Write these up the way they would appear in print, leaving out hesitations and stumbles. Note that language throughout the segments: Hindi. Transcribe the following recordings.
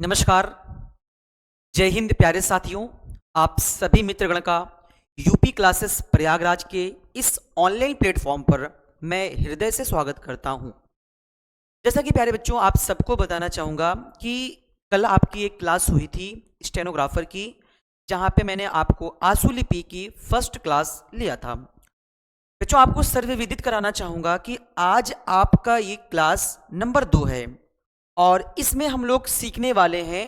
नमस्कार। जय हिंद प्यारे साथियों। आप सभी मित्रगण का यूपी क्लासेस प्रयागराज के इस ऑनलाइन प्लेटफॉर्म पर मैं हृदय से स्वागत करता हूं। जैसा कि प्यारे बच्चों आप सबको बताना चाहूँगा कि कल आपकी एक क्लास हुई थी स्टेनोग्राफर की, जहां पे मैंने आपको आशुलिपि की फर्स्ट क्लास लिया था। बच्चों आपको सर्वविदित कराना चाहूँगा कि आज आपका ये क्लास नंबर 2 है और इसमें हम लोग सीखने वाले हैं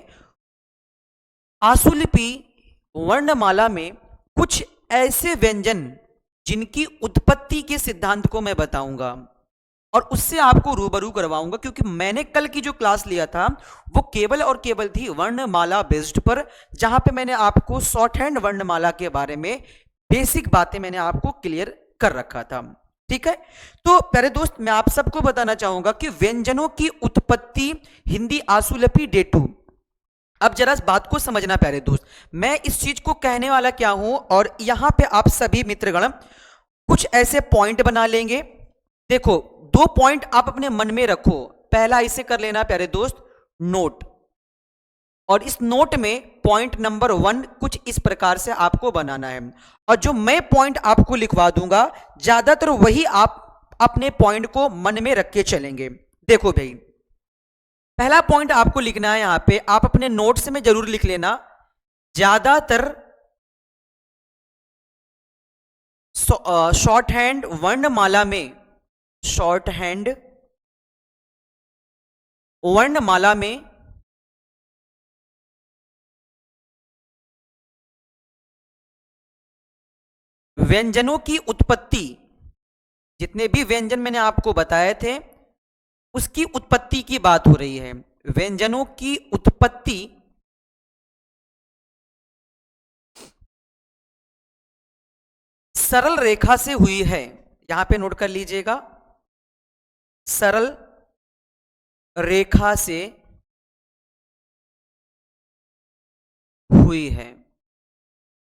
आशुलिपि वर्णमाला में कुछ ऐसे व्यंजन जिनकी उत्पत्ति के सिद्धांत को मैं बताऊंगा और उससे आपको रूबरू करवाऊंगा, क्योंकि मैंने कल की जो क्लास लिया था वो केवल और केवल थी वर्णमाला बेस्ड पर, जहां पे मैंने आपको शॉर्ट हैंड वर्णमाला के बारे में बेसिक बातें मैंने आपको क्लियर कर रखा था। ठीक है, तो प्यारे दोस्त मैं आप सबको बताना चाहूंगा कि व्यंजनों की उत्पत्ति हिंदी आशुलिपि डे 2। अब जरा इस बात को समझना प्यारे दोस्त, मैं इस चीज को कहने वाला क्या हूं और यहां पे आप सभी मित्रगण कुछ ऐसे पॉइंट बना लेंगे। देखो, 2 पॉइंट आप अपने मन में रखो। पहला इसे कर लेना प्यारे दोस्त नोट, और इस नोट में पॉइंट नंबर 1 कुछ इस प्रकार से आपको बनाना है, और जो मैं पॉइंट आपको लिखवा दूंगा ज्यादातर वही आप अपने पॉइंट को मन में रख के चलेंगे। देखो भाई, पहला पॉइंट आपको लिखना है, यहां पे आप अपने नोट्स में जरूर लिख लेना, ज्यादातर शॉर्ट हैंड वर्णमाला में, शॉर्ट हैंड वर्णमाला में व्यंजनों की उत्पत्ति, जितने भी व्यंजन मैंने आपको बताए थे उसकी उत्पत्ति की बात हो रही है। व्यंजनों की उत्पत्ति सरल रेखा से हुई है। यहां पे नोट कर लीजिएगा, सरल रेखा से हुई है।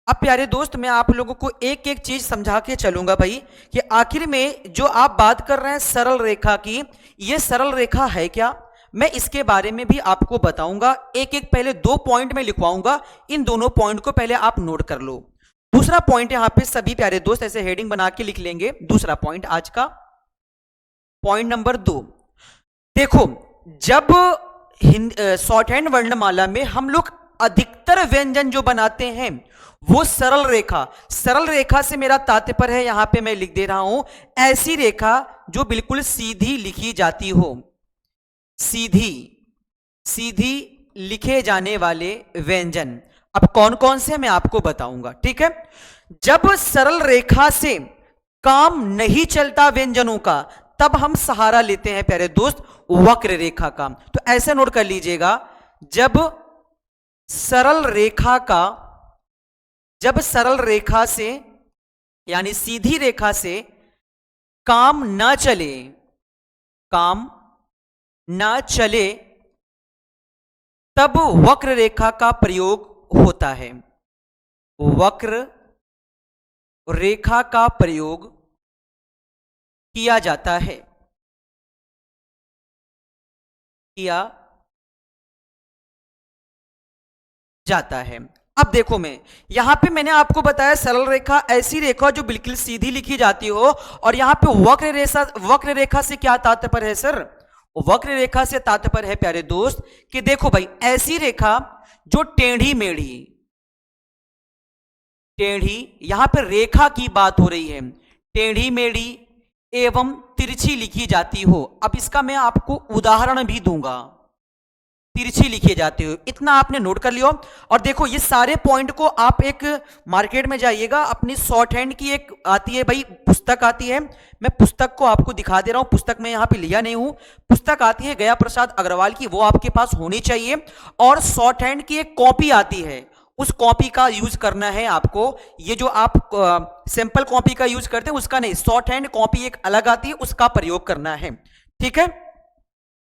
अब प्यारे दोस्त मैं आप लोगों को एक एक चीज समझा के चलूंगा भाई, कि आखिर में जो आप बात कर रहे हैं सरल रेखा की, ये सरल रेखा है क्या, मैं इसके बारे में भी आपको बताऊंगा। एक एक पहले 2 पॉइंट में लिखवाऊंगा, इन दोनों पॉइंट को पहले आप नोट कर लो। दूसरा पॉइंट यहां पे सभी प्यारे दोस्त ऐसे हेडिंग बना के लिख लेंगे। दूसरा पॉइंट आज का पॉइंट नंबर 2, देखो जब शॉर्ट हैंड वर्णमाला में हम लोग अधिकतर व्यंजन जो बनाते हैं वो सरल रेखा, सरल रेखा से मेरा तात्पर्य है, यहां पे मैं लिख दे रहा हूं, ऐसी रेखा जो बिल्कुल सीधी लिखी जाती हो, सीधी सीधी लिखे जाने वाले व्यंजन। अब कौन कौन से मैं आपको बताऊंगा। ठीक है, जब सरल रेखा से काम नहीं चलता व्यंजनों का, तब हम सहारा लेते हैं प्यारे दोस्त वक्र रेखा का। तो ऐसे नोट कर लीजिएगा, जब सरल रेखा का, जब सरल रेखा से यानी सीधी रेखा से काम ना चले, काम ना चले, तब वक्र रेखा का प्रयोग होता है। वक्र रेखा का प्रयोग किया जाता है, किया जाता है। अब देखो, मैं यहां पे मैंने आपको बताया सरल रेखा ऐसी रेखा जो बिल्कुल सीधी लिखी जाती हो, और यहां पे वक्र रेखा से क्या तात्पर्य है सर, वक्र रेखा से तात्पर्य है प्यारे दोस्त कि देखो भाई, ऐसी रेखा जो टेढ़ी मेढ़ी, टेढ़ी, यहां पे रेखा की बात हो रही है, टेढ़ी मेढ़ी एवं तिरछी लिखी जाती हो। अब इसका मैं आपको उदाहरण भी दूंगा, तिरछी लिखे जाते हो, इतना आपने नोट कर लियो। और देखो ये सारे पॉइंट को आप एक मार्केट में जाइएगा, अपनी शॉर्ट हैंड की एक आती है भाई पुस्तक आती है, मैं पुस्तक को आपको दिखा दे रहा हूं, पुस्तक में यहां पे लिया नहीं हूं, पुस्तक आती है गया प्रसाद अग्रवाल की, वो आपके पास होनी चाहिए। और शॉर्ट हैंड की एक कॉपी आती है, उस कॉपी का यूज करना है आपको। ये जो आप सैंपल कॉपी का यूज करते हैं उसका नहीं, शॉर्ट हैंड कॉपी एक अलग आती है, उसका प्रयोग करना है। ठीक है,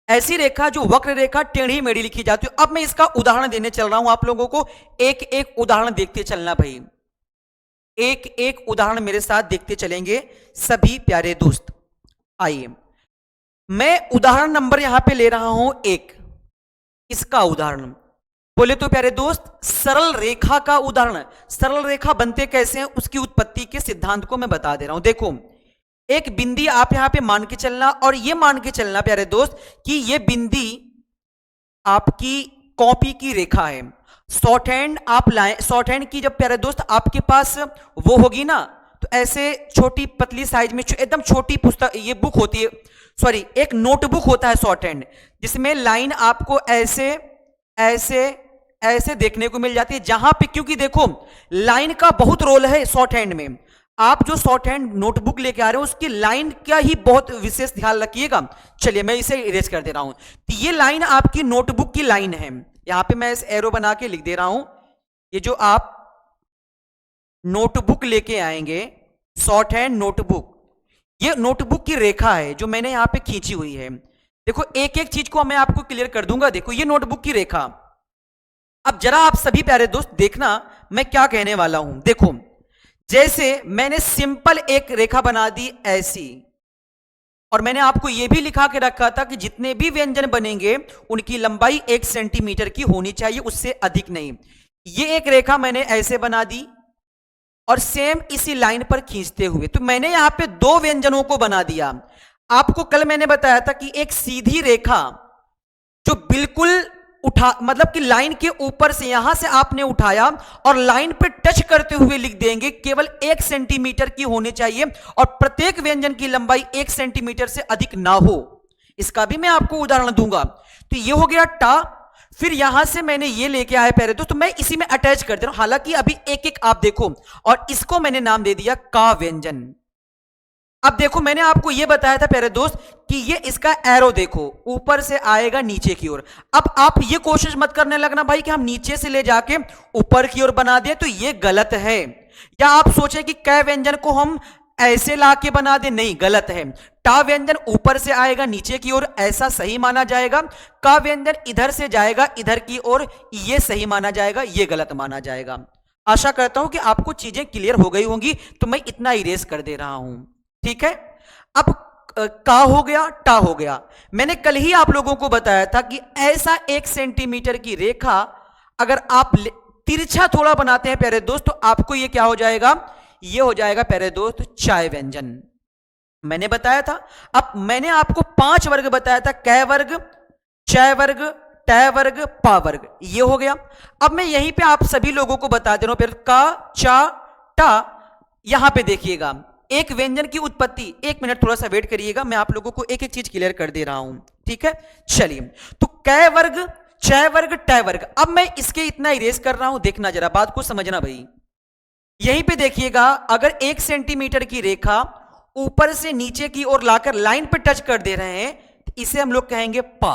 ऐसी रेखा जो वक्र रेखा टेढ़ी मेढ़ी लिखी जाती है। अब मैं इसका उदाहरण देने चल रहा हूं आप लोगों को, एक एक उदाहरण देखते चलना भाई, एक एक उदाहरण मेरे साथ देखते चलेंगे सभी प्यारे दोस्त। आइए, मैं उदाहरण नंबर यहां पे ले रहा हूं 1, इसका उदाहरण बोले तो प्यारे दोस्त सरल रेखा का उदाहरण, सरल रेखा बनते कैसे हैं उसकी उत्पत्ति के सिद्धांत को मैं बता दे रहा हूं। देखो एक बिंदी आप यहां पे मान के चलना, और ये मान के चलना प्यारे दोस्त कि ये बिंदी आपकी कॉपी की रेखा है। शॉर्ट हैंड आप लाएं, शॉर्ट हैंड की जब प्यारे दोस्त आपके पास वो होगी ना, तो ऐसे छोटी पतली साइज में एकदम छोटी पुस्तक, ये बुक होती है, सॉरी एक नोटबुक होता है शॉर्ट हैंड, जिसमें लाइन आपको ऐसे ऐसे ऐसे देखने को मिल जाती है। जहां पे क्योंकि देखो लाइन का बहुत रोल है शॉर्ट हैंड में, आप जो शॉर्ट हैंड नोटबुक लेके आ रहे हो उसकी लाइन का ही बहुत विशेष ध्यान रखिएगा। चलिए मैं इसे इरेज कर दे रहा हूं। तो ये लाइन आपकी नोटबुक की लाइन है, यहां पे मैं इस एरो बना के लिख दे रहा हूं। ये जो आप नोटबुक लेके आएंगे, शॉर्ट हैंड नोटबुक, ये नोटबुक की रेखा है जो मैंने यहां पे खींची हुई है। देखो एक एक चीज को मैं आपको क्लियर कर दूंगा। देखो ये नोटबुक की रेखा, अब जरा आप सभी प्यारे दोस्त देखना मैं क्या कहने वाला हूं। देखो जैसे मैंने सिंपल एक रेखा बना दी ऐसी, और मैंने आपको यह भी लिखा के रखा था कि जितने भी व्यंजन बनेंगे उनकी लंबाई 1 सेंटीमीटर की होनी चाहिए, उससे अधिक नहीं। ये एक रेखा मैंने ऐसे बना दी और सेम इसी लाइन पर खींचते हुए, तो मैंने यहां पे दो व्यंजनों को बना दिया। आपको कल मैंने बताया था कि एक सीधी रेखा जो बिल्कुल मतलब कि लाइन के ऊपर से यहां से आपने उठाया और लाइन पे टच करते हुए लिख देंगे, केवल 1 सेंटीमीटर की होनी चाहिए और प्रत्येक व्यंजन की लंबाई 1 सेंटीमीटर से अधिक ना हो। इसका भी मैं आपको उदाहरण दूंगा। तो ये हो गया टा, फिर यहां से मैंने ये लेके आया पहले तो मैं इसी में अटैच कर दे रहा हूं, हालांकि अभी एक एक आप देखो, और इसको मैंने नाम दे दिया का व्यंजन। अब देखो मैंने आपको यह बताया था प्यारे दोस्त कि ये इसका एरो देखो ऊपर से आएगा नीचे की ओर। अब आप ये कोशिश मत करने लगना भाई कि हम नीचे से ले जाके ऊपर की ओर बना दें, तो ये गलत है। या आप सोचे कि कै व्यंजन को हम ऐसे लाके बना दें, नहीं, गलत है। टा व्यंजन ऊपर से आएगा नीचे की ओर, ऐसा सही माना जाएगा। का व्यंजन इधर से जाएगा इधर की ओर, ये सही माना जाएगा, ये गलत माना जाएगा। आशा करता हूं कि आपको चीजें क्लियर हो गई होंगी, तो मैं इतना इरेज कर दे रहा हूं, ठीक है। अब का हो गया, टा हो गया। मैंने कल ही आप लोगों को बताया था कि ऐसा 1 सेंटीमीटर की रेखा अगर आप तिरछा थोड़ा बनाते हैं प्यारे दोस्त, तो आपको ये क्या हो जाएगा, ये हो जाएगा प्यारे दोस्त चाय व्यंजन। मैंने बताया था। अब मैंने आपको 5 वर्ग बताया था, कै वर्ग, चय वर्ग, टय वर्ग, पा वर्ग, ये हो गया। अब मैं यहीं पे आप सभी लोगों को बता दे रहा हूं, फिर का, चा, टा, यहां पे देखिएगा एक व्यंजन की उत्पत्ति। 1 मिनट थोड़ा सा वेट करिएगा, मैं आप लोगों को एक एक चीज क्लियर कर दे रहा हूं, ठीक है। चलिए, तो कै वर्ग, चय वर्ग, टय वर्ग, अब मैं इसके इतना इरेज कर रहा हूं, देखना जरा, बात को समझना भाई। यहीं पे देखिएगा, अगर 1 सेंटीमीटर की रेखा ऊपर से नीचे की ओर लाकर लाइन पे टच कर दे रहे हैं, तो इसे हम लोग कहेंगे पा।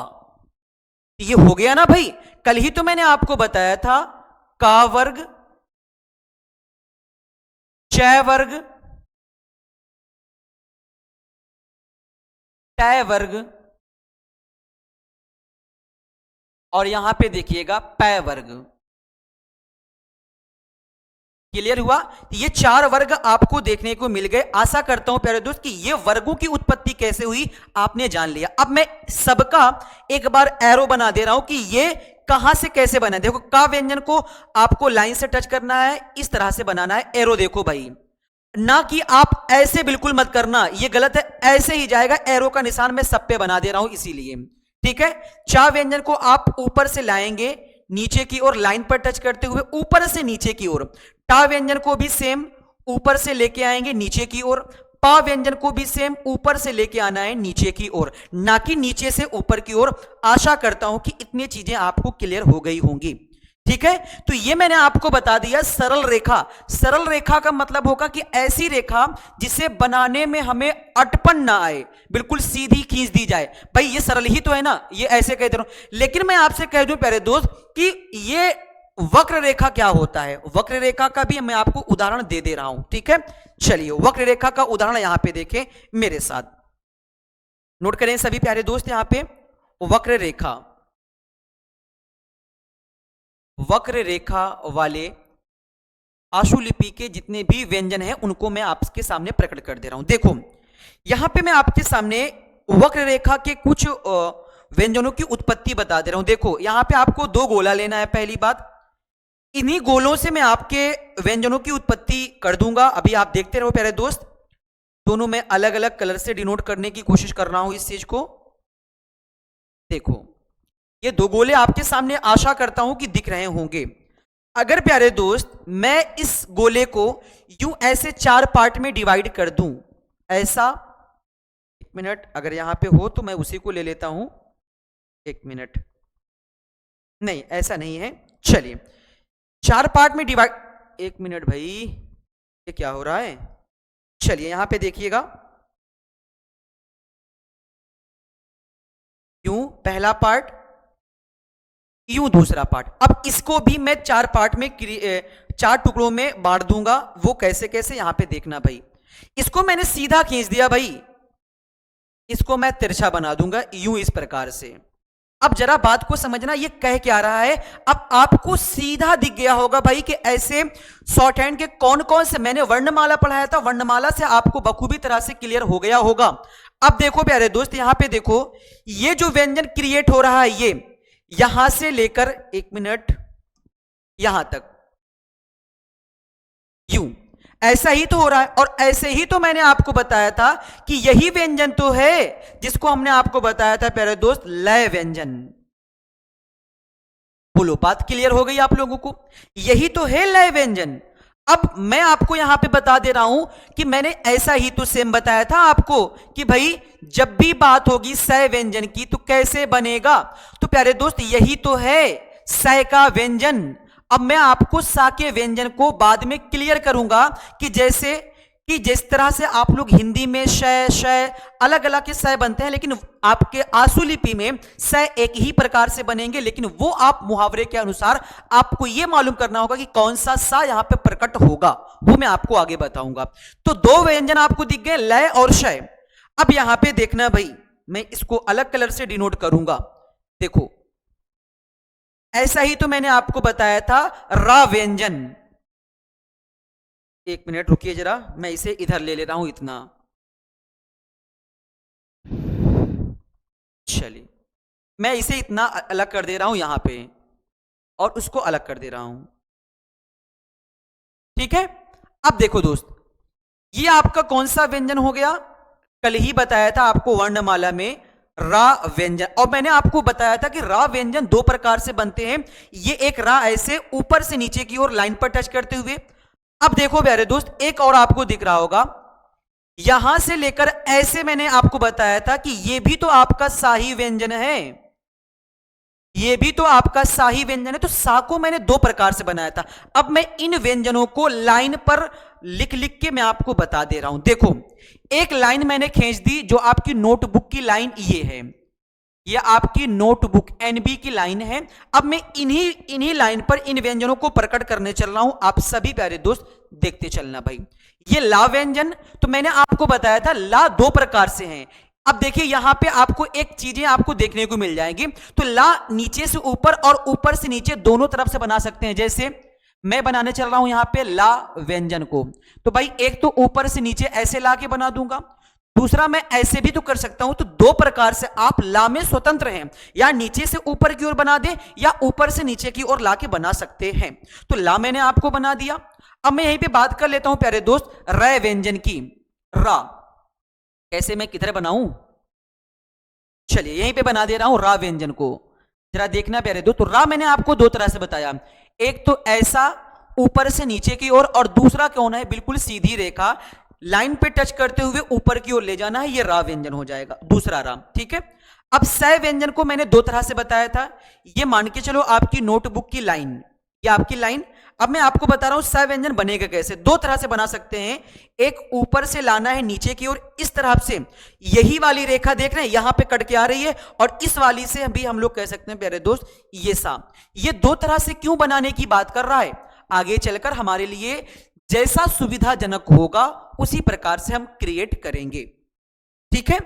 ये हो गया ना भाई। कल ही तो मैंने आपको बताया था का वर्ग, चय वर्ग, टय वर्ग, और यहां पे देखिएगा पै वर्ग। क्लियर हुआ? ये 4 वर्ग आपको देखने को मिल गए। आशा करता हूं प्यारे दोस्त कि ये वर्गों की उत्पत्ति कैसे हुई आपने जान लिया। अब मैं सबका एक बार एरो बना दे रहा हूं कि ये कहां से कैसे बना है। देखो का व्यंजन को आपको लाइन से टच करना है, इस तरह से बनाना है। एरो देखो भाई, ना कि आप ऐसे बिल्कुल मत करना, ये गलत है। ऐसे ही जाएगा, एरो का निशान मैं सब पे बना दे रहा हूं इसीलिए, ठीक है। चा व्यंजन को आप ऊपर से लाएंगे नीचे की ओर, लाइन पर टच करते हुए ऊपर से नीचे की ओर। टा व्यंजन को भी सेम ऊपर से लेके आएंगे नीचे की ओर। पा व्यंजन को भी सेम ऊपर से लेके आना है नीचे की ओर, ना कि नीचे से ऊपर की ओर। आशा करता हूं कि इतनी चीजें आपको क्लियर हो गई होंगी, ठीक है। तो ये मैंने आपको बता दिया सरल रेखा। सरल रेखा का मतलब होगा कि ऐसी रेखा जिसे बनाने में हमें अटपन ना आए, बिल्कुल सीधी खींच दी जाए। भाई ये सरल ही तो है ना, ये ऐसे कह दे रहा हूं। लेकिन मैं आपसे कह दूं प्यारे दोस्त कि ये वक्र रेखा क्या होता है, वक्र रेखा का भी मैं आपको उदाहरण दे रहा हूं, ठीक है। चलिए वक्र रेखा का उदाहरण यहां पे देखें मेरे साथ, नोट करें सभी प्यारे दोस्त। यहां पे वक्र रेखा, वक्र रेखा वाले आशुलिपि के जितने भी व्यंजन हैं उनको मैं आपके सामने प्रकट कर दे रहा हूं। देखो यहां पे मैं आपके सामने वक्र रेखा के कुछ व्यंजनों की उत्पत्ति बता दे रहा हूं। देखो यहां पे आपको 2 गोला लेना है। पहली बात, इन्हीं गोलों से मैं आपके व्यंजनों की उत्पत्ति कर दूंगा। अभी आप देखते रहो प्यारे दोस्त, दोनों में अलग अलग कलर से डिनोट करने की कोशिश कर रहा हूं इस चीज को। देखो ये 2 गोले आपके सामने आशा करता हूं कि दिख रहे होंगे। अगर प्यारे दोस्त मैं इस गोले को यूं ऐसे 4 पार्ट में डिवाइड कर दूं, ऐसा, 1 मिनट, अगर यहां पे हो तो मैं उसी को ले लेता हूं। 1 मिनट, नहीं ऐसा नहीं है, चलिए 4 पार्ट में डिवाइड, 1 मिनट भाई, ये क्या हो रहा है? चलिए यहां पे देखिएगा, यूं पहला पार्ट, यूं दूसरा पार्ट। अब इसको भी मैं 4 पार्ट में 4 टुकड़ों में बांट दूंगा। वो कैसे कैसे यहां पे देखना भाई। इसको मैंने सीधा खींच दिया भाई, इसको मैं तिरछा बना दूंगा यूं इस प्रकार से। अब जरा बात को समझना, ये कह क्या रहा है। अब आपको सीधा दिख गया होगा भाई कि ऐसे शॉर्ट हैंड के कौन कौन से, मैंने वर्णमाला पढ़ाया था, वर्णमाला से आपको बखूबी तरह से क्लियर हो गया होगा। अब देखो प्यारे दोस्त, यहां पे देखो, ये जो व्यंजन क्रिएट हो रहा है, ये यहां से लेकर, 1 मिनट, यहां तक, यूं, ऐसा ही तो हो रहा है। और ऐसे ही तो मैंने आपको बताया था कि यही व्यंजन तो है जिसको हमने आपको बताया था प्यारे दोस्त, लय व्यंजन। बोलो बात क्लियर हो गई आप लोगों को? यही तो है लय व्यंजन। अब मैं आपको यहां पे बता दे रहा हूं कि मैंने ऐसा ही तो सेम बताया था आपको कि भाई जब भी बात होगी सय व्यंजन की तो कैसे बनेगा। तो प्यारे दोस्त यही तो है सय का व्यंजन। अब मैं आपको सा के व्यंजन को बाद में क्लियर करूंगा कि जैसे कि जिस तरह से आप लोग हिंदी में शय शय अलग अलग के सय बनते हैं, लेकिन आपके आंसू लिपि में सय एक ही प्रकार से बनेंगे, लेकिन वो आप मुहावरे के अनुसार आपको यह मालूम करना होगा कि कौन सा सा यहां पे प्रकट होगा, वो मैं आपको आगे बताऊंगा। तो 2 व्यंजन आपको दिख गए, लय और शय। अब यहां पे देखना भाई, मैं इसको अलग कलर से डिनोट करूंगा। देखो ऐसा ही तो मैंने आपको बताया था रा व्यंजन। 1 मिनट रुकिए जरा, मैं इसे इधर ले रहा हूं इतना, चलिए मैं इसे इतना अलग कर दे रहा हूं यहां पे, और उसको अलग कर दे रहा हूं, ठीक है। अब देखो दोस्त, ये आपका कौन सा व्यंजन हो गया? कल ही बताया था आपको वर्णमाला में रा व्यंजन, और मैंने आपको बताया था कि रा व्यंजन 2 प्रकार से बनते हैं। ये एक रा ऐसे ऊपर से नीचे की ओर लाइन पर टच करते हुए। अब देखो प्यारे दोस्त, एक और आपको दिख रहा होगा, यहां से लेकर ऐसे मैंने आपको बताया था कि ये भी तो आपका शाही व्यंजन है, ये भी तो आपका शाही व्यंजन है। तो सा को मैंने 2 प्रकार से बनाया था। अब मैं इन व्यंजनों को लाइन पर लिख लिख के मैं आपको बता दे रहा हूं। देखो एक लाइन मैंने खींच दी, जो आपकी नोटबुक की लाइन ये है, ये आपकी नोटबुक एनबी की लाइन है। अब मैं इन्हीं लाइन पर इन व्यंजनों को प्रकट करने चल रहा हूं। आप सभी प्यारे दोस्त देखते चलना भाई। ये ला व्यंजन तो मैंने आपको बताया था ला 2 प्रकार से हैं। अब देखिए यहां पे आपको एक चीजें आपको देखने को मिल जाएंगी। तो ला नीचे से ऊपर और ऊपर से नीचे दोनों तरफ से बना सकते हैं। जैसे मैं बनाने चल रहा हूं यहां पे ला व्यंजन को, तो भाई एक तो ऊपर से नीचे ऐसे ला के बना दूंगा, दूसरा मैं ऐसे भी तो कर सकता हूं। तो 2 प्रकार से आप ला में स्वतंत्र हैं, या नीचे से ऊपर की ओर बना दे या ऊपर से नीचे की ओर ला के बना सकते हैं। तो ला मैंने आपको बना दिया। अब मैं यहीं पे बात कर लेता हूं प्यारे दोस्त रै व्यंजन की। रा कैसे मैं किधर बनाऊं, चलिए यहीं पे बना दे रहा हूं रा व्यंजन को। जरा देखना प्यारे दोस्त, तो रा मैंने आपको 2 तरह से बताया, एक तो ऐसा ऊपर से नीचे की ओर, और दूसरा कौन है, बिल्कुल सीधी रेखा लाइन पे टच करते हुए ऊपर की ओर ले जाना है, ये रा व्यंजन हो जाएगा, दूसरा रा, ठीक है। अब सय व्यंजन को मैंने 2 तरह से बताया था। ये मान के चलो आपकी नोटबुक की लाइन, ये आपकी लाइन। अब मैं आपको बता रहा हूं सय व्यंजन बनेगा कैसे। 2 तरह से बना सकते हैं, एक ऊपर से लाना है नीचे की ओर इस तरह से, यही वाली रेखा देख रहे हैं यहां पे कट के आ रही है, और इस वाली से भी हम लोग कह सकते हैं प्यारे दोस्त ये सा। ये 2 तरह से क्यों बनाने की बात कर रहा है, आगे चलकर हमारे लिए जैसा सुविधाजनक होगा उसी प्रकार से हम क्रिएट करेंगे, ठीक है।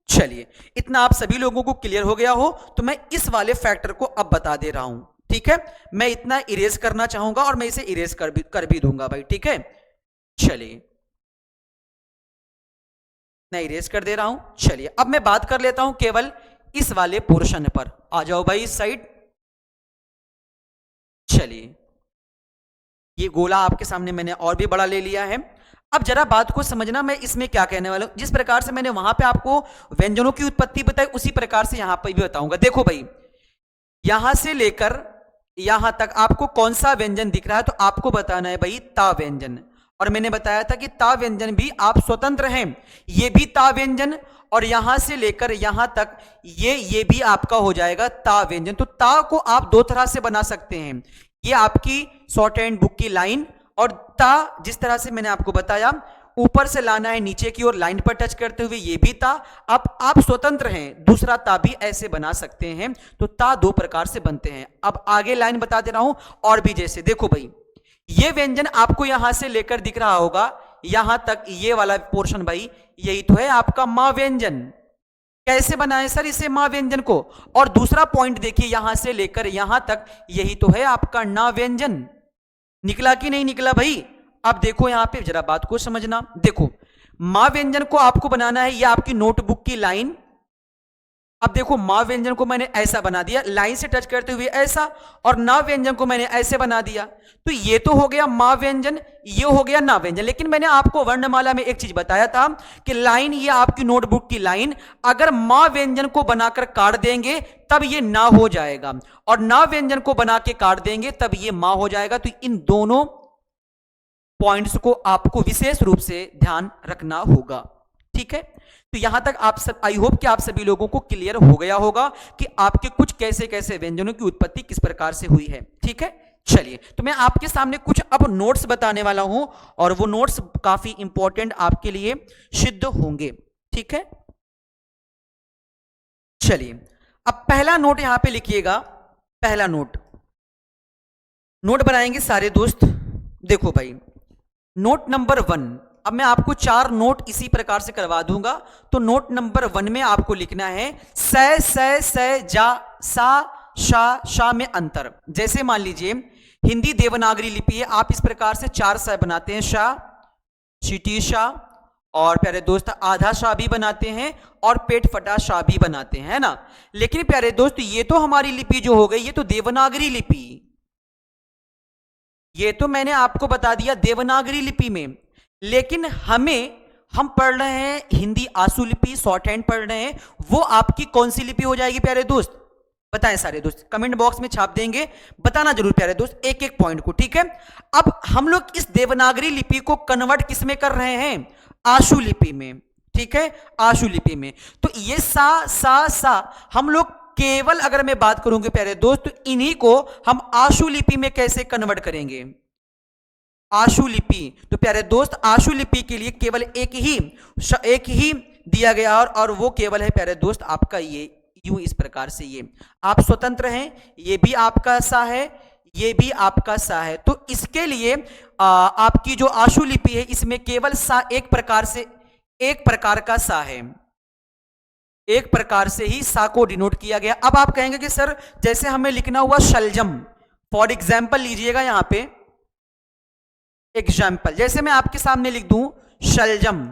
चलिए इतना आप सभी लोगों को क्लियर हो गया हो तो मैं इस वाले फैक्टर को अब बता दे रहा हूं, ठीक है। मैं इतना इरेज करना चाहूंगा और मैं इसे इरेज कर भी दूंगा भाई, ठीक है। चलिए मैं इरेज कर दे रहा हूं। चलिए अब मैं बात कर लेता हूं केवल इस वाले पोर्शन पर। आ जाओ भाई इस साइड। चलिए, ये गोला आपके सामने मैंने और भी बड़ा ले लिया है। अब जरा बात को समझना, मैं इसमें क्या कहने वाला हूं। जिस प्रकार से मैंने वहां पे आपको व्यंजनों की उत्पत्ति बताई, उसी प्रकार से यहां पर भी बताऊंगा। देखो भाई, यहां से लेकर यहां तक आपको कौन सा व्यंजन दिख रहा है, तो आपको बताना है भाई ता व्यंजन। और मैंने बताया था कि ता व्यंजन भी आप स्वतंत्र हैं, ये भी ता व्यंजन, और यहां से लेकर यहां तक ये भी आपका हो जाएगा ता व्यंजन। तो ता को आप दो तरह से बना सकते हैं, ये आपकी शॉर्ट हैंड बुक की लाइन, और ता जिस तरह से मैंने आपको बताया ऊपर से लाना है नीचे की ओर लाइन पर टच करते हुए, ये भी ता। अब आप स्वतंत्र हैं, दूसरा ता भी ऐसे बना सकते हैं। तो ता दो प्रकार से बनते हैं। अब आगे लाइन बता दे रहा हूं और भी, जैसे देखो भाई, ये व्यंजन आपको यहां से लेकर दिख रहा होगा यहां तक, ये वाला पोर्शन भाई, यही तो है आपका मां व्यंजन। कैसे बनाए सर इसे मां व्यंजन को? और दूसरा पॉइंट देखिए, यहां से लेकर यहां तक, यही तो है आपका ना व्यंजन। निकला कि नहीं निकला भाई? अब देखो यहां पे जरा बात को समझना। देखो, मां व्यंजन को आपको बनाना है, यह आपकी नोटबुक की लाइन। अब देखो, मां व्यंजन को मैंने ऐसा बना दिया, लाइन से टच करते हुए ऐसा, और ना व्यंजन को मैंने ऐसे बना दिया। तो ये तो हो गया मां व्यंजन, ये हो गया ना व्यंजन। लेकिन मैंने आपको वर्णमाला में एक चीज बताया था कि लाइन, ये आपकी नोटबुक की लाइन, अगर मां व्यंजन को बनाकर काट देंगे तब ये ना हो जाएगा, और ना व्यंजन को बना के काट देंगे तब ये मां हो जाएगा। तो इन दोनों पॉइंट्स को आपको विशेष रूप से ध्यान रखना होगा, ठीक है। तो यहां तक आप सब, आई होप कि आप सभी लोगों को क्लियर हो गया होगा कि आपके कुछ कैसे कैसे व्यंजनों की उत्पत्ति किस प्रकार से हुई है, ठीक है। चलिए, तो मैं आपके सामने कुछ अब नोट्स बताने वाला हूं, और वो नोट्स काफी इंपॉर्टेंट आपके लिए सिद्ध होंगे, ठीक है। चलिए, अब पहला नोट यहां पे लिखिएगा। पहला नोट बनाएंगे सारे दोस्त। देखो भाई, नोट नंबर 1, अब मैं आपको 4 नोट इसी प्रकार से करवा दूंगा। तो नोट नंबर 1 में आपको लिखना है स जा सा शा में अंतर। जैसे मान लीजिए हिंदी देवनागरी लिपि है, आप इस प्रकार से 4 स बनाते हैं, शाह, चीटी शाह, और प्यारे दोस्त आधा शाह भी बनाते हैं, और पेट फटा शाह भी बनाते हैं, है ना। लेकिन प्यारे दोस्त, ये तो हमारी लिपि जो हो गई, ये तो देवनागरी लिपि, ये तो मैंने आपको बता दिया देवनागरी लिपि में। लेकिन हम पढ़ रहे हैं हिंदी आशु लिपि, शॉर्ट हैंड पढ़ रहे हैं, वो आपकी कौन सी लिपि हो जाएगी प्यारे दोस्त? बताएं सारे दोस्त, कमेंट बॉक्स में छाप देंगे, बताना जरूर प्यारे दोस्त, एक एक पॉइंट को, ठीक है। अब हम लोग इस देवनागरी लिपि को कन्वर्ट किस में कर रहे हैं? आशु लिपि में, ठीक है, आशु लिपि में। तो ये सा हम लोग केवल, अगर मैं बात करूंगी प्यारे दोस्त, तो इन्हीं को हम आशु लिपि में कैसे कन्वर्ट करेंगे? आशु लिपि। तो प्यारे दोस्त, आशु लिपि के लिए केवल एक ही दिया गया, और वो केवल है प्यारे दोस्त आपका ये, यूं इस प्रकार से। ये आप स्वतंत्र हैं, ये भी आपका सा है, ये भी आपका सा है। तो इसके लिए आपकी जो आशु लिपि है, इसमें केवल सा एक प्रकार का सा है, एक प्रकार से ही सा को डिनोट किया गया। अब आप कहेंगे कि सर जैसे हमें लिखना हुआ शलजम, फॉर एग्जाम्पल लीजिएगा यहां पे एग्जाम्पल, जैसे मैं आपके सामने लिख दूं शलजम,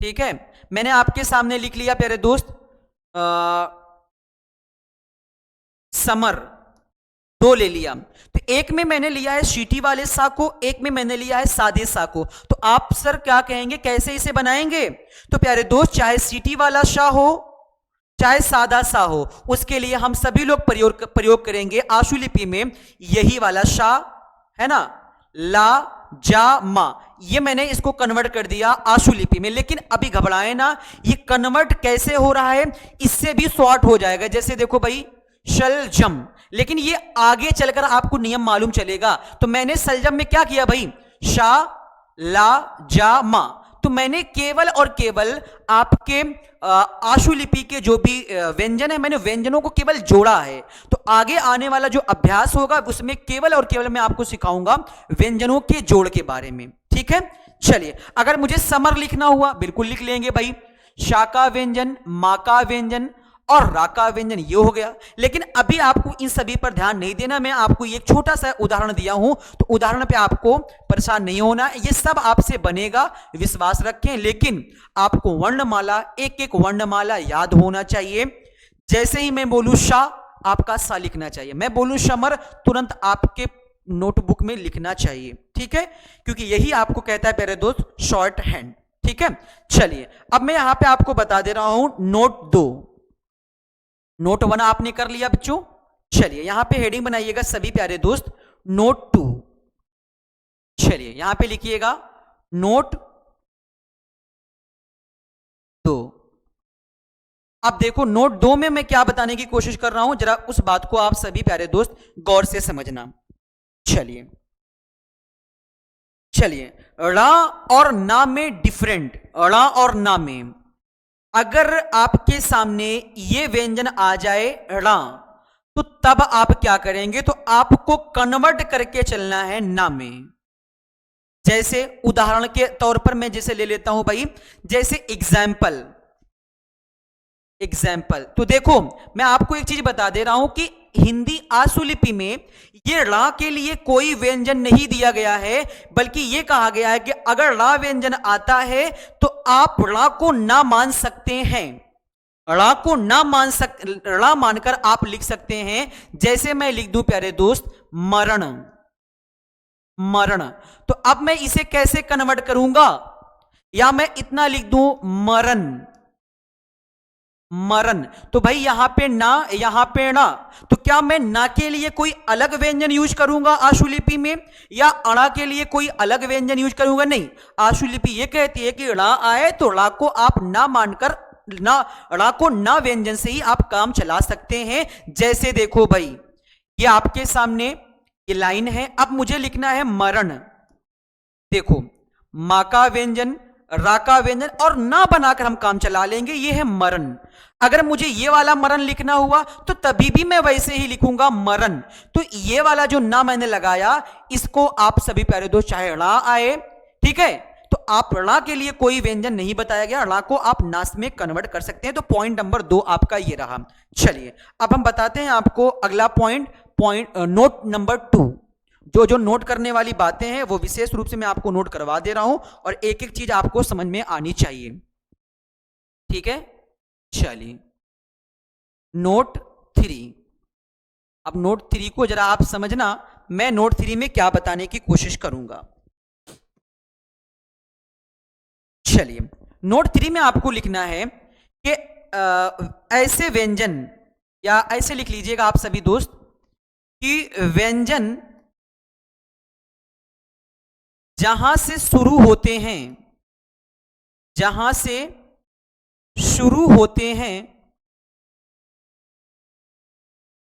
ठीक है, मैंने आपके सामने लिख लिया प्यारे दोस्त समर, 2 ले लिया। तो एक में मैंने लिया है शीटी वाले सा को, एक में मैंने लिया है सादे सा को। तो आप सर क्या कहेंगे, कैसे इसे बनाएंगे? तो प्यारे दोस्त, चाहे सीटी वाला शाह हो चाहे सादा सा हो, उसके लिए हम सभी लोग प्रयोग करेंगे आशु लिपि में यही वाला शाह, है ना, ला जा मा। ये मैंने इसको कन्वर्ट कर दिया आशु लिपि में। लेकिन अभी घबराए ना, ये कन्वर्ट कैसे हो रहा है, इससे भी शॉर्ट हो जाएगा। जैसे देखो भाई शलजम, लेकिन ये आगे चलकर आपको नियम मालूम चलेगा। तो मैंने सलजम में क्या किया भाई, शा ला जा मा। तो मैंने केवल और केवल आपके आशु लिपि के जो भी व्यंजन है, मैंने व्यंजनों को केवल जोड़ा है। तो आगे आने वाला जो अभ्यास होगा उसमें केवल और केवल मैं आपको सिखाऊंगा व्यंजनों के जोड़ के बारे में, ठीक है। चलिए, अगर मुझे समर लिखना हुआ, बिल्कुल लिख लेंगे भाई, शा का व्यंजन, मा का व्यंजन, और रा का व्यंजन ये हो गया। लेकिन अभी आपको इन सभी पर ध्यान नहीं देना, मैं आपको एक छोटा सा उदाहरण दिया हूं, तो उदाहरण पे आपको परेशान नहीं होना, ये सब आपसे बनेगा, विश्वास रखें। लेकिन आपको वर्णमाला, एक एक वर्णमाला याद होना चाहिए। जैसे ही मैं बोलूं शाह, आपका सा लिखना चाहिए, मैं बोलूं शमर, तुरंत आपके नोटबुक में लिखना चाहिए, ठीक है, क्योंकि यही आपको कहता है प्यारे दोस्त शॉर्ट हैंड, ठीक है। चलिए अब मैं यहां पे आपको बता दे रहा हूं नोट 2, नोट 1 आपने कर लिया बच्चों। चलिए यहां पे हेडिंग बनाइएगा सभी प्यारे दोस्त, नोट 2। चलिए यहां पे लिखिएगा नोट 2। अब देखो नोट 2 में मैं क्या बताने की कोशिश कर रहा हूं, जरा उस बात को आप सभी प्यारे दोस्त गौर से समझना। चलिए चलिए ड़ा और ना में डिफरेंट, ड़ा और ना में अगर आपके सामने ये व्यंजन आ जाए ड़ा, तो तब आप क्या करेंगे, तो आपको कन्वर्ट करके चलना है ना में। जैसे उदाहरण के तौर पर मैं जैसे ले लेता हूं भाई, जैसे एग्जाम्पल, एग्जाम्पल तो देखो मैं आपको एक चीज बता दे रहा हूं कि हिंदी आशुलिपि में ये ड़ा के लिए कोई व्यंजन नहीं दिया गया है, बल्कि ये कहा गया है कि अगर ड़ा व्यंजन आता है तो आप ड़ा को ना मान सकते हैं, ड़ा को ना मान ड़ा मानकर आप लिख सकते हैं। जैसे मैं लिख दूं प्यारे दोस्त मरण, मरण, तो अब मैं इसे कैसे कन्वर्ट करूंगा, या मैं इतना लिख दूं मरण, मरण, तो भाई यहां पे ना यहां पे ना, तो क्या मैं ना के लिए कोई अलग व्यंजन यूज करूंगा आशुलिपि में, या अड़ा के लिए कोई अलग व्यंजन यूज करूंगा, नहीं। आशुलिपि ये कहती है कि ड़ा आए तो ड़ा को आप ना मानकर, ना ड़ा को ना व्यंजन से ही आप काम चला सकते हैं। जैसे देखो भाई ये आपके सामने ये लाइन है, अब मुझे लिखना है मरण, देखो मां का व्यंजन, रा का व्यंजन और ना बनाकर हम काम चला लेंगे, ये है मरण। अगर मुझे ये वाला मरण लिखना हुआ तो तभी भी मैं वैसे ही लिखूंगा मरण। तो ये वाला जो ना मैंने लगाया, इसको आप सभी प्यारे दोस्त चाहे ड़ा आए, ठीक है, तो आप ड़ा के लिए कोई व्यंजन नहीं बताया गया, ड़ा को आप नास में कन्वर्ट कर सकते हैं। तो पॉइंट नंबर 2 आपका ये रहा। चलिए अब हम बताते हैं आपको अगला पॉइंट, नोट नंबर 2। जो जो नोट करने वाली बातें हैं वो विशेष रूप से मैं आपको नोट करवा दे रहा हूं, और एक एक चीज आपको समझ में आनी चाहिए, ठीक है। चलिए नोट 3, अब नोट 3 को जरा आप समझना, मैं नोट 3 में क्या बताने की कोशिश करूंगा। चलिए नोट 3 में आपको लिखना है कि ऐसे व्यंजन, या ऐसे लिख लीजिएगा आप सभी दोस्त कि व्यंजन जहां से शुरू होते हैं, जहां से शुरू होते हैं,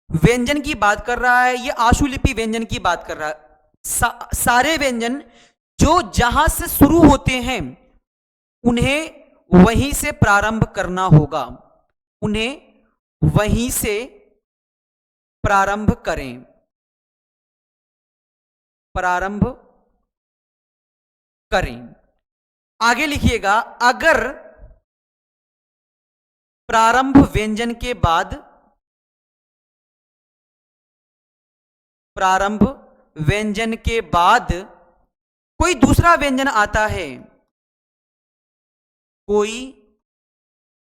व्यंजन की बात कर रहा है, ये आशुलिपि व्यंजन की बात कर रहा है। सारे व्यंजन जो जहां से शुरू होते हैं उन्हें वहीं से प्रारंभ करना होगा, उन्हें वहीं से प्रारंभ करें, प्रारंभ करें। आगे लिखिएगा अगर प्रारंभ व्यंजन के बाद, प्रारंभ व्यंजन के बाद कोई दूसरा व्यंजन आता है, कोई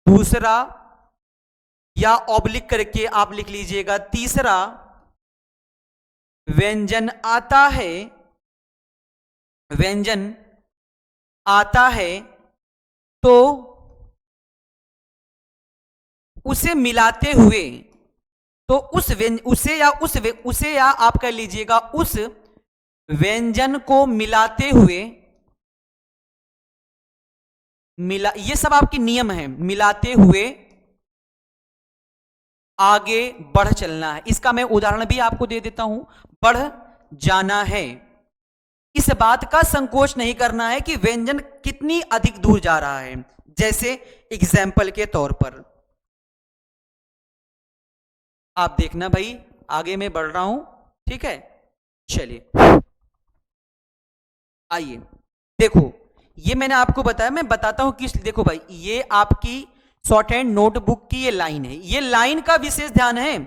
दूसरा, या ऑब्लिक करके आप लिख लीजिएगा तीसरा व्यंजन आता है, व्यंजन आता है, तो उसे मिलाते हुए, तो उसे या आप कह लीजिएगा उस व्यंजन को मिलाते हुए, ये सब आपके नियम हैं, मिलाते हुए आगे बढ़ चलना है। इसका मैं उदाहरण भी आपको दे देता हूं, बढ़ जाना है। इस बात का संकोच नहीं करना है कि व्यंजन कितनी अधिक दूर जा रहा है। जैसे एग्जाम्पल के तौर पर आप देखना भाई, आगे मैं बढ़ रहा हूं, ठीक है। चलिए आइए देखो, ये मैंने आपको बताया, मैं बताता हूं किस, देखो भाई ये आपकी शॉर्ट हैंड नोटबुक की ये लाइन है, ये लाइन का विशेष ध्यान है।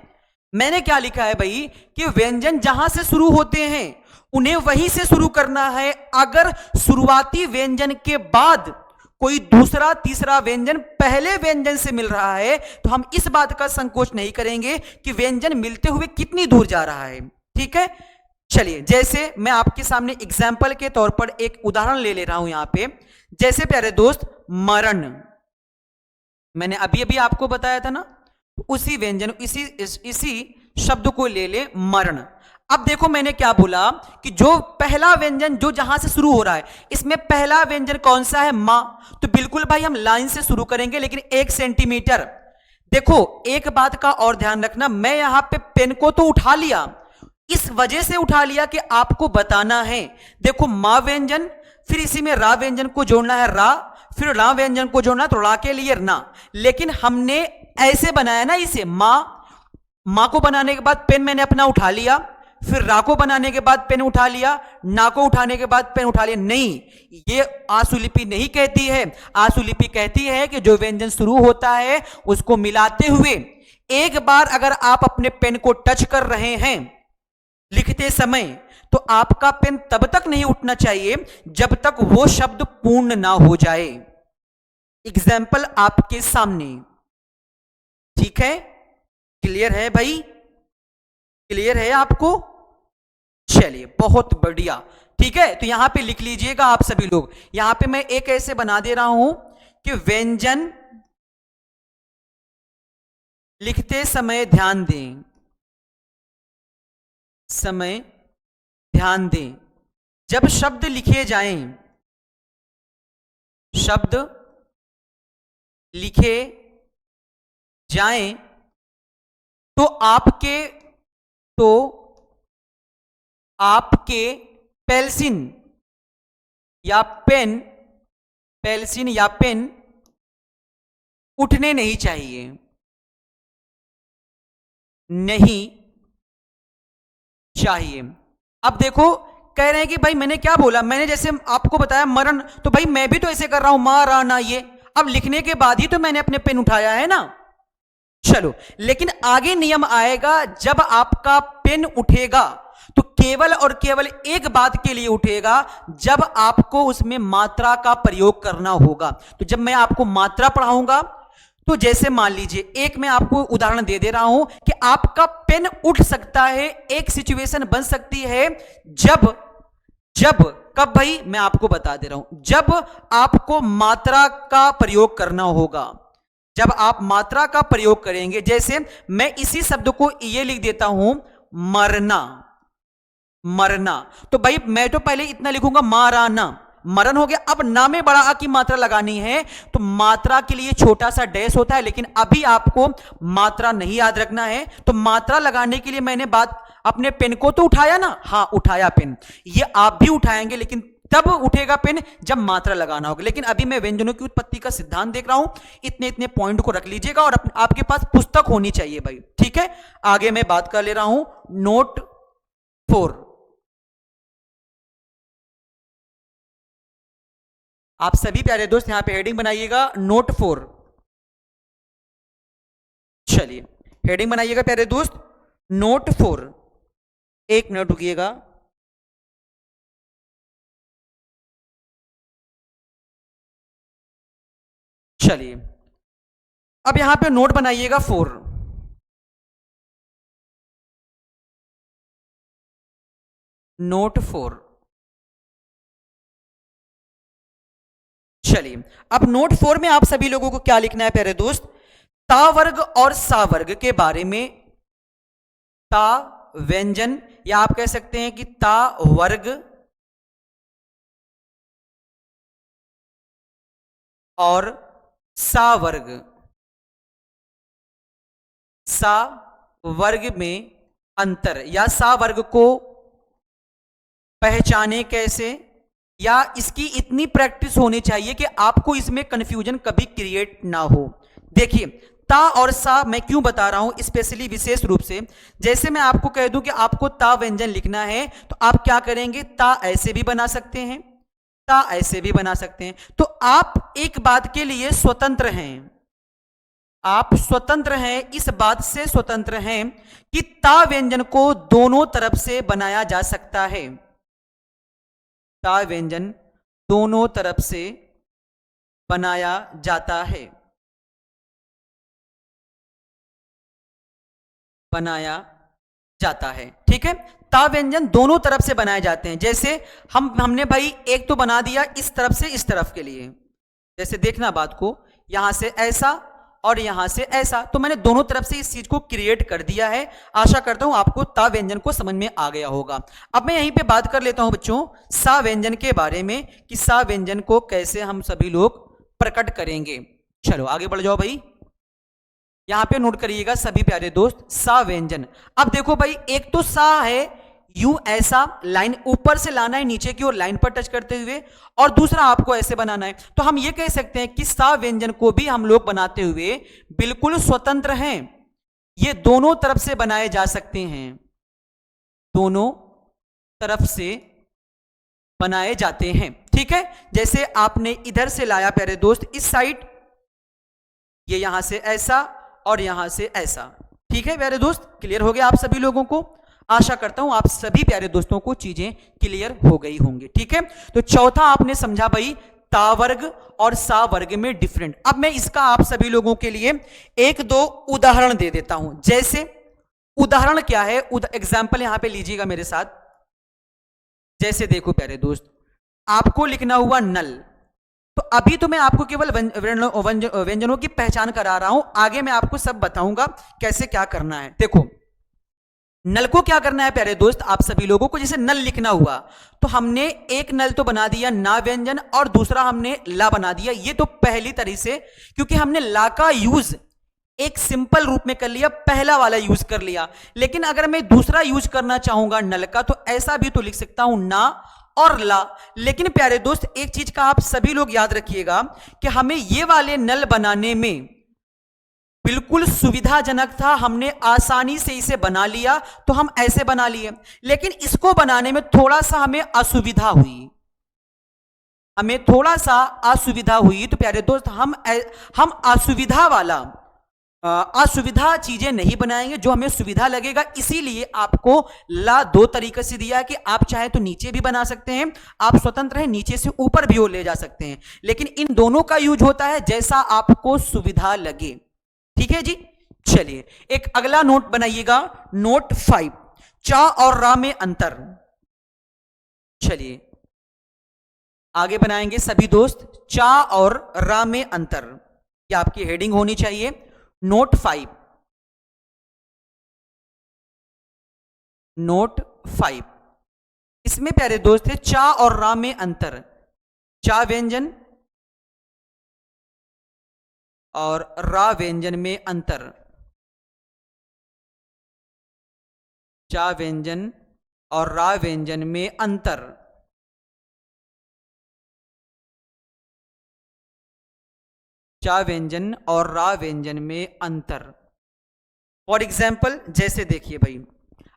मैंने क्या लिखा है भाई कि व्यंजन जहां से शुरू होते हैं उन्हें वहीं से शुरू करना है। अगर शुरुआती व्यंजन के बाद कोई दूसरा तीसरा व्यंजन पहले व्यंजन से मिल रहा है तो हम इस बात का संकोच नहीं करेंगे कि व्यंजन मिलते हुए कितनी दूर जा रहा है। ठीक है, चलिए जैसे मैं आपके सामने एग्जाम्पल के तौर पर एक उदाहरण ले रहा हूं यहां पे। जैसे प्यारे दोस्त मरण, मैंने अभी अभी आपको बताया था ना, उसी व्यंजन इसी शब्द को ले ले मरण। अब देखो मैंने क्या बोला कि जो पहला व्यंजन जो जहां से शुरू हो रहा है, इसमें पहला व्यंजन कौन सा है? मां। तो बिल्कुल भाई हम लाइन से शुरू करेंगे, लेकिन 1 सेंटीमीटर। देखो एक बात का और ध्यान रखना, मैं यहां पे पेन को तो उठा लिया, इस वजह से उठा लिया कि आपको बताना है। देखो मां व्यंजन, फिर इसी में रा व्यंजन को जोड़ना है रा, फिर रा व्यंजन को जोड़ना तो रा के लिए ना। लेकिन हमने ऐसे बनाया ना इसे, मां को बनाने के बाद पेन मैंने अपना उठा लिया, फिर रा को बनाने के बाद पेन उठा लिया, ना को उठाने के बाद पेन उठा लिया। नहीं, ये आशुलिपि नहीं कहती है। आशुलिपि कहती है कि जो व्यंजन शुरू होता है उसको मिलाते हुए एक बार अगर आप अपने पेन को टच कर रहे हैं लिखते समय, तो आपका पेन तब तक नहीं उठना चाहिए जब तक वो शब्द पूर्ण ना हो जाए। एग्जाम्पल आपके सामने, ठीक है? क्लियर है भाई? क्लियर है आपको? चलिए बहुत बढ़िया, ठीक है। तो यहां पे लिख लीजिएगा आप सभी लोग। यहां पे मैं एक ऐसे बना दे रहा हूं कि व्यंजन लिखते समय ध्यान दें, समय ध्यान दें। जब शब्द लिखे जाएं, शब्द लिखे जाएं तो आपके पेंसिल या पेन उठने नहीं चाहिए, नहीं चाहिए। अब देखो कह रहे हैं कि भाई मैंने क्या बोला, मैंने जैसे आपको बताया मरण, तो भाई मैं भी तो ऐसे कर रहा हूं मारा ना, ये अब लिखने के बाद ही तो मैंने अपने पेन उठाया है ना। चलो, लेकिन आगे नियम आएगा, जब आपका पेन उठेगा तो केवल और केवल एक बात के लिए उठेगा, जब आपको उसमें मात्रा का प्रयोग करना होगा। तो जब मैं आपको मात्रा पढ़ाऊंगा तो जैसे मान लीजिए, एक मैं आपको उदाहरण दे रहा हूं कि आपका पेन उठ सकता है, एक सिचुएशन बन सकती है जब कब भाई मैं आपको बता दे रहा हूं, जब आपको मात्रा का प्रयोग करना होगा। जब आप मात्रा का प्रयोग करेंगे, जैसे मैं इसी शब्द को ये लिख देता हूं मरना, मरना, तो भाई मैं तो पहले इतना लिखूंगा माराना, मरण हो गया। अब ना में बड़ा आ की मात्रा लगानी है तो मात्रा के लिए छोटा सा डैश होता है, लेकिन अभी आपको मात्रा नहीं याद रखना है। तो मात्रा लगाने के लिए मैंने बात अपने पेन को तो उठाया ना, हाँ उठाया पेन, ये आप भी उठाएंगे, लेकिन तब उठेगा पेन जब मात्रा लगाना होगा। लेकिन अभी मैं व्यंजनों की उत्पत्ति का सिद्धांत देख रहा हूं, इतने इतने पॉइंट को रख लीजिएगा और आपके पास पुस्तक होनी चाहिए भाई, ठीक है। आगे मैं बात कर ले रहा हूं नोट 4। आप सभी प्यारे दोस्त यहां पे हेडिंग बनाइएगा नोट 4। चलिए हेडिंग बनाइएगा प्यारे दोस्त नोट 4। एक मिनट रुकिएगा। चलिए अब यहां पे नोट बनाइएगा 4। नोट 4। चलिए अब नोट 4 में आप सभी लोगों को क्या लिखना है प्यारे दोस्त, ता वर्ग और सा वर्ग के बारे में। ता व्यंजन, या आप कह सकते हैं कि ता वर्ग और सा वर्ग, सा वर्ग में अंतर, या सा वर्ग को पहचाने कैसे, या इसकी इतनी प्रैक्टिस होनी चाहिए कि आपको इसमें कंफ्यूजन कभी क्रिएट ना हो। देखिए ता और सा मैं क्यों बता रहा हूं स्पेशली, विशेष रूप से, जैसे मैं आपको कह दूं कि आपको ता व्यंजन लिखना है तो आप क्या करेंगे, ता ऐसे भी बना सकते हैं, ता ऐसे भी बना सकते हैं। तो आप एक बात के लिए स्वतंत्र हैं, आप स्वतंत्र हैं, इस बात से स्वतंत्र हैं कि ता व्यंजन को दोनों तरफ से बनाया जा सकता है। ता व्यंजन दोनों तरफ से बनाया जाता है, बनाया जाता है। ठीक है, ता व्यंजन दोनों तरफ से बनाए जाते हैं। जैसे हमने भाई एक तो बना दिया इस तरफ से इस तरफ के लिए, जैसे देखना बात को, यहां से ऐसा और यहां से ऐसा, तो मैंने दोनों तरफ से इस चीज को क्रिएट कर दिया है। आशा करता हूं आपको ता व्यंजन को समझ में आ गया होगा। अब मैं यहीं पे बात कर लेता हूं बच्चों सा व्यंजन के बारे में कि सा व्यंजन को कैसे हम सभी लोग प्रकट करेंगे। चलो आगे बढ़ जाओ भाई, यहां पे नोट करिएगा सभी प्यारे दोस्त, सा व्यंजन। अब देखो भाई, एक तो सा है यूं ऐसा लाइन ऊपर से लाना है नीचे की ओर लाइन पर टच करते हुए, और दूसरा आपको ऐसे बनाना है। तो हम ये कह सकते हैं कि सा व्यंजन को भी हम लोग बनाते हुए बिल्कुल स्वतंत्र हैं, ये दोनों तरफ से बनाए जा सकते हैं, दोनों तरफ से बनाए जाते हैं। ठीक है, जैसे आपने इधर से लाया प्यारे दोस्त इस साइड, ये यहां से ऐसा और यहां से ऐसा। ठीक है प्यारे दोस्त, क्लियर हो गया आप सभी लोगों को? आशा करता हूं आप सभी प्यारे दोस्तों को चीजें क्लियर हो गई होंगी। ठीक है, तो चौथा आपने समझा भाई ता वर्ग और सा वर्ग में डिफरेंट। अब मैं इसका आप सभी लोगों के लिए एक दो उदाहरण दे देता हूं। जैसे उदाहरण क्या है, एग्जाम्पल यहां पे लीजिएगा मेरे साथ। जैसे देखो प्यारे दोस्त, आपको लिखना हुआ नल, तो अभी तो मैं आपको केवल व्यंजनों की पहचान करा रहा हूं, आगे मैं आपको सब बताऊंगा कैसे क्या करना है। देखो नल को क्या करना है प्यारे दोस्त, आप सभी लोगों को जैसे नल लिखना हुआ, तो हमने एक नल तो बना दिया ना व्यंजन और दूसरा हमने ला बना दिया। ये तो पहली तरीके से, क्योंकि हमने ला का यूज एक सिंपल रूप में कर लिया, पहला वाला यूज कर लिया। लेकिन अगर मैं दूसरा यूज करना चाहूंगा नल का, तो ऐसा भी तो लिख सकता हूं ना और ला। लेकिन प्यारे दोस्त एक चीज का आप सभी लोग याद रखिएगा कि हमें ये वाले नल बनाने में बिल्कुल सुविधाजनक था, हमने आसानी से इसे बना लिया, तो हम ऐसे बना लिए। लेकिन इसको बनाने में थोड़ा सा हमें असुविधा हुई, हमें थोड़ा सा असुविधा हुई। तो प्यारे दोस्त हम असुविधा वाला असुविधा चीजें नहीं बनाएंगे, जो हमें सुविधा लगेगा। इसीलिए आपको ला दो तरीके से दिया है कि आप चाहे तो नीचे भी बना सकते हैं, आप स्वतंत्र हैं, नीचे से ऊपर भी ले जा सकते हैं, लेकिन इन दोनों का यूज होता है जैसा आपको सुविधा लगे। ठीक है जी, चलिए एक अगला नोट बनाइएगा, नोट 5, चा और रा में अंतर। चलिए आगे बनाएंगे सभी दोस्त, चा और रा में अंतर, ये आपकी हेडिंग होनी चाहिए। नोट 5, नोट 5, इसमें प्यारे दोस्त है चा और रा में अंतर। चा व्यंजन और रा व्यंजन में अंतर, चा व्यंजन और रा व्यंजन में अंतर। चा व्यंजन और रा व्यंजन में अंतर। फॉर एग्जाम्पल जैसे देखिए भाई,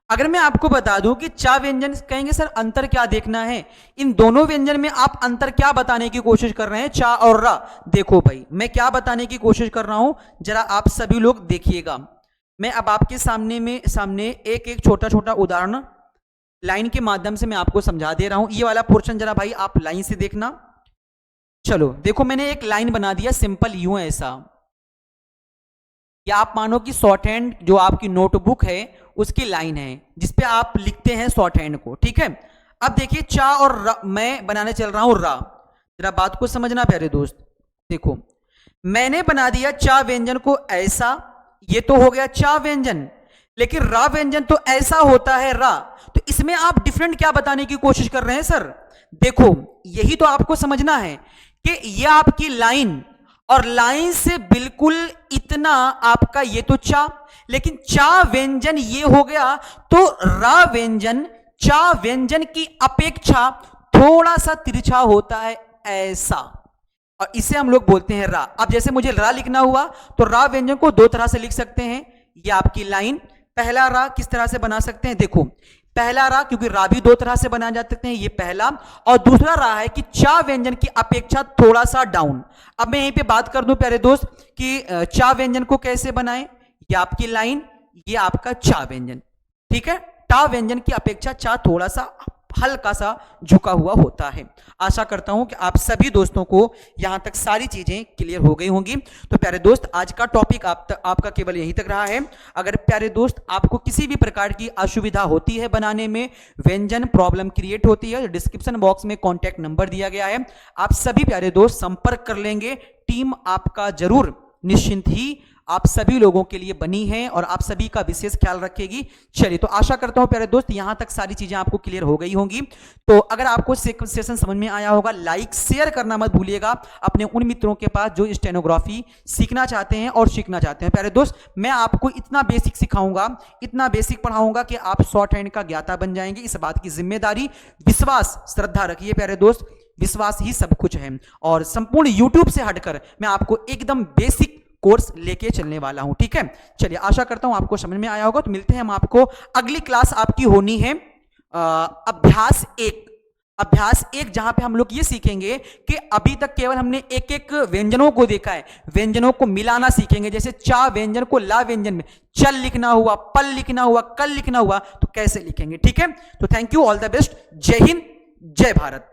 अगर मैं आपको बता दूं कि चा व्यंजन, कहेंगे सर अंतर क्या देखना है, इन दोनों व्यंजन में आप अंतर क्या बताने की कोशिश कर रहे हैं, चा और रा। देखो भाई मैं क्या बताने की कोशिश कर रहा हूं, जरा आप सभी लोग देखिएगा। मैं अब आपके सामने एक एक छोटा छोटा उदाहरण लाइन के माध्यम से मैं आपको समझा दे रहा हूं। ये वाला पोर्शन जरा भाई आप लाइन से देखना। चलो देखो, मैंने एक लाइन बना दिया सिंपल यूं ऐसा, या आप मानो कि शॉर्ट हैंड जो आपकी नोटबुक है उसकी लाइन है जिसपे आप लिखते हैं शॉर्ट हैंड को। ठीक है, अब देखिए चा और रा, मैं बनाने चल रहा हूं रा, जरा बात को समझना प्यारे दोस्त। देखो मैंने बना दिया चा व्यंजन को ऐसा, ये तो हो गया चा व्यंजन, लेकिन रा व्यंजन तो ऐसा होता है रा। तो इसमें आप डिफरेंट क्या बताने की कोशिश कर रहे हैं सर, देखो यही तो आपको समझना है कि ये आपकी लाइन और लाइन से बिल्कुल इतना आपका ये तो चा, लेकिन चा व्यंजन ये हो गया, तो रा व्यंजन चा व्यंजन की अपेक्षा थोड़ा सा तिरछा होता है ऐसा, और इसे हम लोग बोलते हैं रा। अब जैसे मुझे रा लिखना हुआ तो रा व्यंजन को दो तरह से लिख सकते हैं। ये आपकी लाइन, पहला रा किस तरह से बना सकते हैं, देखो पहला रहा, क्योंकि रा भी दो तरह से बनाए जा सकते हैं, ये पहला। और दूसरा रहा है कि चा व्यंजन की अपेक्षा थोड़ा सा डाउन। अब मैं यहीं पे बात कर दूं प्यारे दोस्त कि चा व्यंजन को कैसे बनाएं। ये आपकी लाइन, ये आपका चा व्यंजन, ठीक है। टा व्यंजन की अपेक्षा चा थोड़ा सा हल्का सा झुका हुआ होता है। आशा करता हूं कि आप सभी दोस्तों को यहां तक सारी चीजें क्लियर हो गई होंगी। तो प्यारे दोस्त, आज का टॉपिक आपका केवल यहीं तक रहा है। अगर प्यारे दोस्त आपको किसी भी प्रकार की असुविधा होती है बनाने में, व्यंजन प्रॉब्लम क्रिएट होती है, डिस्क्रिप्शन बॉक्स में कॉन्टैक्ट नंबर दिया गया है, आप सभी प्यारे दोस्त संपर्क कर लेंगे। टीम आपका जरूर निश्चिंत ही आप सभी लोगों के लिए बनी है और आप सभी का विशेष ख्याल रखेगी। चलिए, तो आशा करता हूं प्यारे दोस्त यहां तक सारी चीजें आपको क्लियर हो गई होंगी। तो अगर आपको सेशन समझ में आया होगा, लाइक शेयर करना मत भूलिएगा अपने उन मित्रों के पास जो स्टेनोग्राफी सीखना चाहते हैं और सीखना चाहते हैं। प्यारे दोस्त, मैं आपको इतना बेसिक सिखाऊंगा, इतना बेसिक पढ़ाऊंगा कि आप शॉर्ट हैंड का ज्ञाता बन जाएंगे। इस बात की जिम्मेदारी, विश्वास, श्रद्धा रखिए प्यारे दोस्त। विश्वास ही सब कुछ है और संपूर्ण यूट्यूब से हटकर मैं आपको एकदम बेसिक कोर्स लेके चलने वाला हूं, ठीक है। चलिए, आशा करता हूं आपको समझ में आया होगा। तो मिलते हैं हम आपको, अगली क्लास आपकी होनी है अभ्यास 1। अभ्यास 1 जहां पे हम लोग ये सीखेंगे कि अभी तक केवल हमने एक एक व्यंजनों को देखा है, व्यंजनों को मिलाना सीखेंगे। जैसे चा व्यंजन को ला व्यंजन में चल लिखना हुआ, पल लिखना हुआ, कल लिखना हुआ, तो कैसे लिखेंगे, ठीक है। तो thank you, all the best, जय हिंद, जय भारत।